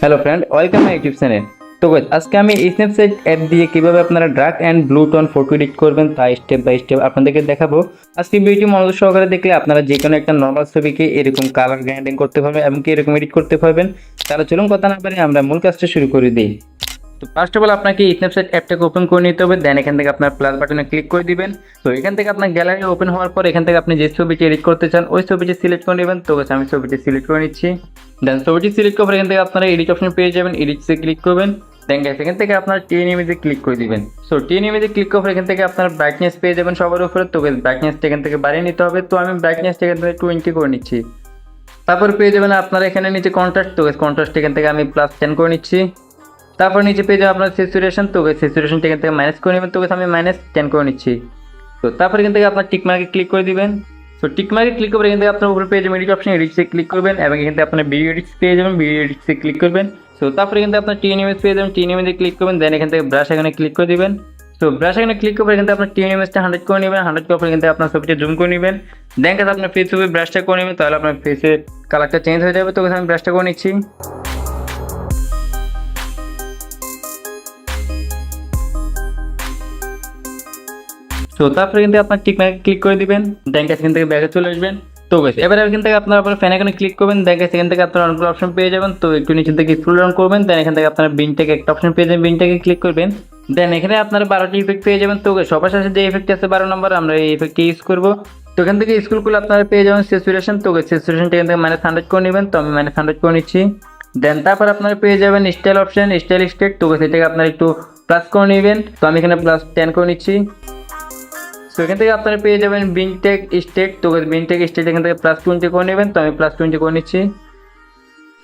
Hello friend, welcome my YouTube channel. তো guys, আজকে আমি স্ন্যাপচ্যাট অ্যাপ দিয়ে কিভাবে আপনারা dark and blue tone photo edit করবেন তা স্টেপ বাই স্টেপ আপনাদেরকে দেখাবো। আজকে ভিডিওটি মনোযোগ সহকারে দেখলে আপনারা যে কোনো একটা নর্মাল ছবিকে এরকম কালার গ্রেডিং করতে পারবেন এবং কি এরকম এডিট করতে পারবেন। তাহলে চলুন কথা না বাড়িয়ে আমরা মূল কাজটা শুরু করে দিই। তো ফার্স্ট অফ অল আপনাকে স্ন্যাপচ্যাট অ্যাপটাকে ওপেন করে নিতে হবে, দেন এখান থেকে আপনার প্লাস বাটনে ক্লিক করে দিবেন। তো এখান থেকে আপনার গ্যালারি ওপেন হওয়ার পর এখান থেকে আপনি যে ছবিটি এডিট করতে চান ওই ছবিটি সিলেক্ট করে নেবেন। তো আমি ছবিটি সিলেক্ট করে নিচ্ছি। দেন ছবিটি সিলেক্ট করার এখান থেকে আপনারা এডিট অপশন পেয়ে যাবেন, এডিটসে ক্লিক করবেন। দেন এখান থেকে আপনার টেন ইমেজে ক্লিক করে দিবেন। সো টেন ইমেজে ক্লিক করার এখান থেকে আপনার ব্রাইটনেস পেয়ে যাবেন সবার উপরে। তো ব্রাইটনেসটা এখান থেকে বাড়িয়ে নিতে হবে। তো আমি ব্রাইটনেসটা এখান থেকে 20 করে নিচ্ছি। তারপর পেয়ে যাবেন আপনারা এখানে নিচে কন্ট্রাস্ট। তো কন্ট্রাস্ট এখান থেকে আমি +10 করে নিচ্ছি। তারপর নিচে পেয়ে যাবেন আপনার স্যাচুরেশন। তো স্যাচুরেশনটা এখান থেকে মাইনাস করে নেবেন। তো আমি -10 করে নিচ্ছি। তো তারপর এখান থেকে আপনার টিক মার্কে ক্লিক করে দিবেন। সো টিক মার্কে ক্লিক করে এখান থেকে আপনার উপরে পেয়ে যাবেন এডিট অপশন, এডিটসে ক্লিক করবেন এবং এখান থেকে আপনার ভিডিও এডিটস পেয়ে যাবেন, ভিডিও এডিটসে ক্লিক করবেন। সো তারপর এখান থেকে আপনার টিন ইমেজ পেয়ে যাবেন, টিন ইমেজে ক্লিক করবেন। দেন এখান থেকে ব্রাশ এখানে ক্লিক করে দিবেন। সো ব্রাশ এখানে ক্লিক করে এখান থেকে আপনার টিন ইমেজটা 100 করে নেবেন, 100 করার পর এখান থেকে আপনার ছবিটা জুম করে নেবেন। দেন কাছে আপনার ফেস ছবি ব্রাশটা করে নেবেন, তাহলে আপনার ফেসের কালারটা চেঞ্জ হয়ে যাবে। তো আমি ব্রাশটা করে নিচ্ছি। তো তারপরে কিন্তু আপনার টিক মার্কে ক্লিক করে দিবেন। দেন এখান থেকে ব্যাকে চলে আসবেন। তো গাইস, এবার এখান থেকে আপনারা আবার ফ্যান আইকনে ক্লিক করবেন। দেন এখান থেকে আপনারা অনেকগুলো অপশন পেয়ে যাবেন। তো একটু নিচে থেকে স্ক্রল ডাউন করবেন। দেন এখান থেকে আপনারা বিনটাকে একটা অপশন পেয়ে যাবেন, বিনটাকে ক্লিক করবেন। দেন এখানে আপনারা 12টি ইফেক্ট পেয়ে যাবেন। তো সবার সাথে যে ইফেক্ট আছে 12 নম্বর, আমরা এই ইফেক্টটি ইউজ করব। তো এখান থেকে স্ক্রল করলে আপনারা পেয়ে যাবেন স্যাচুরেশন। তো স্যাচুরেশনটা এখান থেকে -100 করে নেবেন। তো আমি -100 করে নিচ্ছি। দেন তারপর আপনারা পেয়ে যাবেন স্টাইল অপশন, স্টাইল স্টেট। তো সেটাকে আপনারা একটু প্লাস করে নেবেন। তো আমি এখানে +10 করে নিচ্ছি। তো এখান থেকে আপনারা পেয়ে যাবেন বিনটেক স্টেট। তো বিনটেক স্টেট এখান থেকে +20 করে নেবেন। তো আমি +20 করে নিচ্ছি।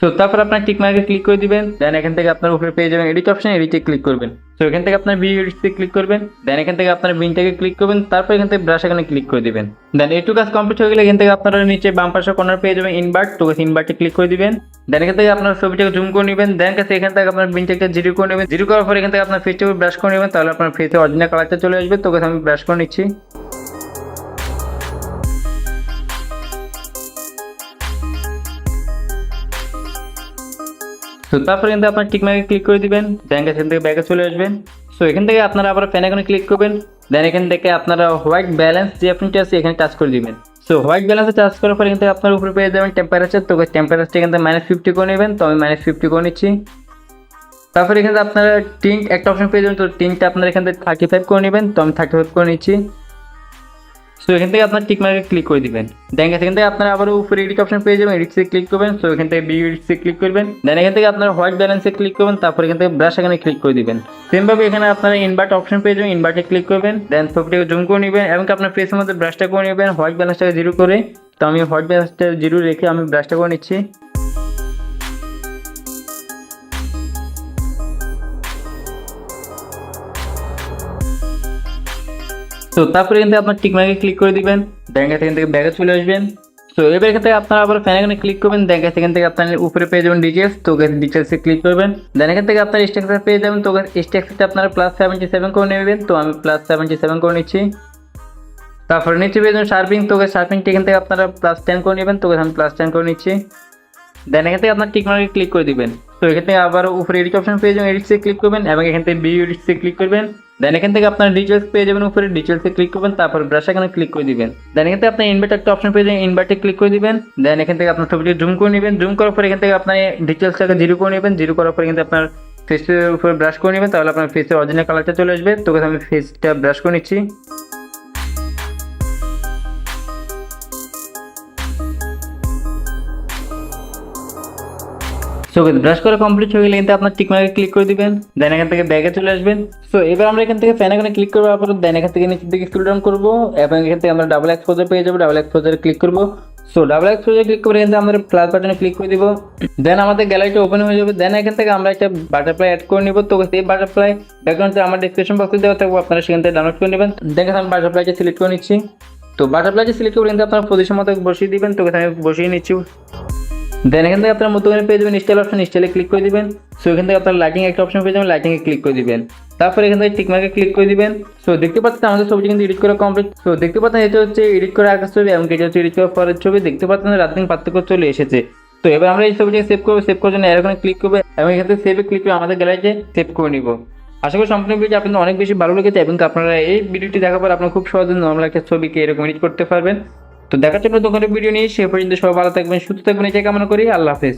তো তারপর আপনার টিক মার্কে ক্লিক করে দিবেন। দেন এখান থেকে আপনার উপরে পেয়ে যাবেন এডিট অপশন, এডিটে ক্লিক করবেন। তো এখান থেকে আপনার ভিডিও এডিটে ক্লিক করবেন। দেন এখান থেকে আপনার বিনটাকে ক্লিক করবেন। তারপর এখান থেকে ব্রাশ এখানে ক্লিক করে দিবেন। দেন এটু কাজ কমপ্লিট হয়ে গেলে এখান থেকে আপনারা নিচে বাম পাশে কর্নার পেয়ে যাবেন ইনভার্ট। তো ইনভার্টে ক্লিক করে দিবেন। দেন এখান থেকে আপনার ছবিটাকে জুম করে নেবেন। দেন কাছে এখান থেকে আপনার বিনটাকে 0 করে নেবেন। 0 করার পর এখান থেকে আপনার ফেসটাকে ব্রাশ করে নেবেন, তাহলে আপনার ফেসে অরিজিনাল কালারটা চলে আসবে। তো আমি ব্রাশ করে নিচ্ছি। তো তারপরে কিন্তু আপনার টিক মার্কে ক্লিক করে দিবেন। দেন এখান থেকে ব্যাকে চলে আসবেন। সো এখান থেকে আপনারা আবার ফ্যান আইকনে ক্লিক করবেন। দেন এখান থেকে আপনারা হোয়াইট ব্যালেন্স যে অপশনটি আছে এখানে টাচ করে দিবেন। সো হোয়াইট ব্যালেন্সে টাচ করার পর এখান থেকে আপনার উপরে পেয়ে যাবেন টেম্পারেচার। তো টেম্পারেচারটা এখান থেকে -50 করে নেবেন। তো আমি -50 করে নিচ্ছি। তারপরে এখানে আপনারা টিন্ট একটা অপশন পেয়ে যাবেন। তো টিন্টটা আপনারা এখান থেকে 35 করে নেবেন। তো আমি 35 করে নিচ্ছি। সো এখান থেকে আপনার টিক মার্কে ক্লিক করে দিবেন। দেন এখান থেকে আপনারা আবার উপরে এডিট অপশন পেয়ে যাবেন, এডিটসে ক্লিক করবেন। সো এখান থেকে ভিডিও এডিটসে ক্লিক করবেন। দেন এখান থেকে আপনারা হোয়াইট ব্যালেন্সে ক্লিক করবেন। তারপর এখান থেকে ব্রাশ এখানে ক্লিক করে দিবেন। সেমভাবে এখানে আপনারা ইনভার্ট অপশন পেয়ে যাবেন, ইনভার্টে ক্লিক করবেন। দেন ছবিটাকে জুম করে নেবেন এবং আপনার ফেসের মধ্যে ব্রাশটা করে নেবেন হোয়াইট ব্যালেন্সটাকে 0 করে। তো আমি হোয়াইট ব্যালেন্সটা 0 রেখে আমি ব্রাশটা করে নিচ্ছি। তো তারপরে এখান থেকে আপনার টিক মার্কে ক্লিক করে দিবেন। দেন এখান থেকে ব্যাগে চলে আসবেন। তো এবার এখান থেকে আপনারা আবার ফ্যান আইকনে ক্লিক করবেন। দেন এখান থেকে আপনার উপরে পেয়ে যাবেন ডিটেলস। তো ডিটেলসে ক্লিক করবেন। দেন এখান থেকে আপনার স্ট্রাকচার পেয়ে যাবেন। তো স্ট্রাকচারটা আপনারা +77 করে নেবেন। তো আমি +77 করে নিচ্ছি। তারপরে নিচে পেয়ে যাবেন শার্পিং। তো শার্পিংটা এখান থেকে আপনারা +10 করে নেবেন। তো আমি +10 করে নিচ্ছি। দেন এখান থেকে আপনার টিক মার্কে ক্লিক করে দিবেন। তো এখান থেকে আবার উপরে এডিট অপশন পেয়ে যাবেন, এডিটসে ক্লিক করবেন এবং এখান থেকে ভিডিও এডিটসে ক্লিক করবেন। দেন এখান থেকে আপনার ডিটেলস পেয়ে যাবেন, উপরে ডিটেলসে ক্লিক করবেন। তারপর ব্রাশ এখানে ক্লিক করে দিবেন। দেন এখান থেকে আপনার ইনভার্ট একটা অপশন পেয়ে যাবেন, ইনভার্টে ক্লিক করে দিবেন। দেন এখান থেকে আপনার ছবিটি জুম করে নেবেন। জুম করার পর এখান থেকে আপনার ডিটেলসটাকে 0 করে নেবেন। 0 করার পর কিন্তু আপনার ফেসের উপরে ব্রাশ করে নেবেন, তাহলে আপনার ফেসের অরিজিনাল কালারটা চলে আসবে। তো আমি ফেসটা ব্রাশ করে নিচ্ছি। সো ব্রাশ করা কমপ্লিট হয়ে গেলে কিন্তু আপনার টিক মার্কে ক্লিক করে দিবেন। দেন এখান থেকে ব্যাগে চলে আসবেন। সো এবার আমরা এখান থেকে ফ্যান আইকনে ক্লিক করবো। আবার দেন এখান থেকে নিচের দিকে স্ক্রল ডাউন করবো এবং এখান থেকে আমরা ডাবল এক্সপোজার পেয়ে যাবো। ডাবল এক্সপোজারে ক্লিক করবো। সো ডাবল এক্সপোজারে ক্লিক করে কিন্তু আমরা প্লাস বাটনে ক্লিক করে দিব। দেন আমাদের গ্যালারিটা ওপেন হয়ে যাবে। দেন এখান থেকে আমরা একটা বাটারফ্লাই অ্যাড করে নিব। তো এই বাটারফ্লাই ব্যাকগ্রাউন্ডে আমার ডিসক্রিপশন বক্সে দেওয়া থাকবে, আপনারা সেখান থেকে ডাউনলোড করে নেবেন। দেখেন আমি বাটারফ্লাইটা সিলেক্ট করে নিচ্ছি। তো বাটারফ্লাইটা সিলেক্ট করে কিন্তু আপনারা পজিশন মতো বসিয়ে দিবেন। তো আমি বসিয়ে নিচ্ছি। দেন এখান থেকে আপনার মতো করে পেয়ে যাবেন স্টাইল অপশন, স্টাইলে ক্লিক করে দিবেন। সো এখান থেকে আপনার লাইটিং একটা অপশন পেয়ে যাবেন, লাইটিংয়ে ক্লিক করে দিবেন। তারপর এখান থেকে টিক মার্কে ক্লিক করে দিবেন। সো দেখতে পাচ্ছেন আমাদের ছবিটি কিন্তু এডিট করা কমপ্লিট। সো দেখতে পাচ্ছেন এটা হচ্ছে এডিট করা আগের ছবি এবং এটা হচ্ছে এডিট করার পরের ছবি। দেখতে পাচ্ছেন রাতিং পার্থক্য চলে এসেছে। তো এবার আমরা এই ছবিটাকে সেভ করবো। সেভ করার জন্য এরকম ক্লিক করবো এবং এখান থেকে সেভে ক্লিক করে আমাদের গ্যালারিতে সেভ করে নিব। আশা করি সম্পূর্ণ ভিডিও আপনাদের অনেক বেশি ভালো লেগেছে এবং আপনারা এই ভিডিওটি দেখার পর আপনারা খুব সহজে নর্মাল একটা ছবিকে এরকম এডিট করতে পারবেন। তো দেখার জন্য দোকানের ভিডিও নিয়ে সে পর্যন্ত সবাই ভালো থাকবেন, সুস্থ থাকবেন, এই কামনা করি। আল্লাহ হাফেজ।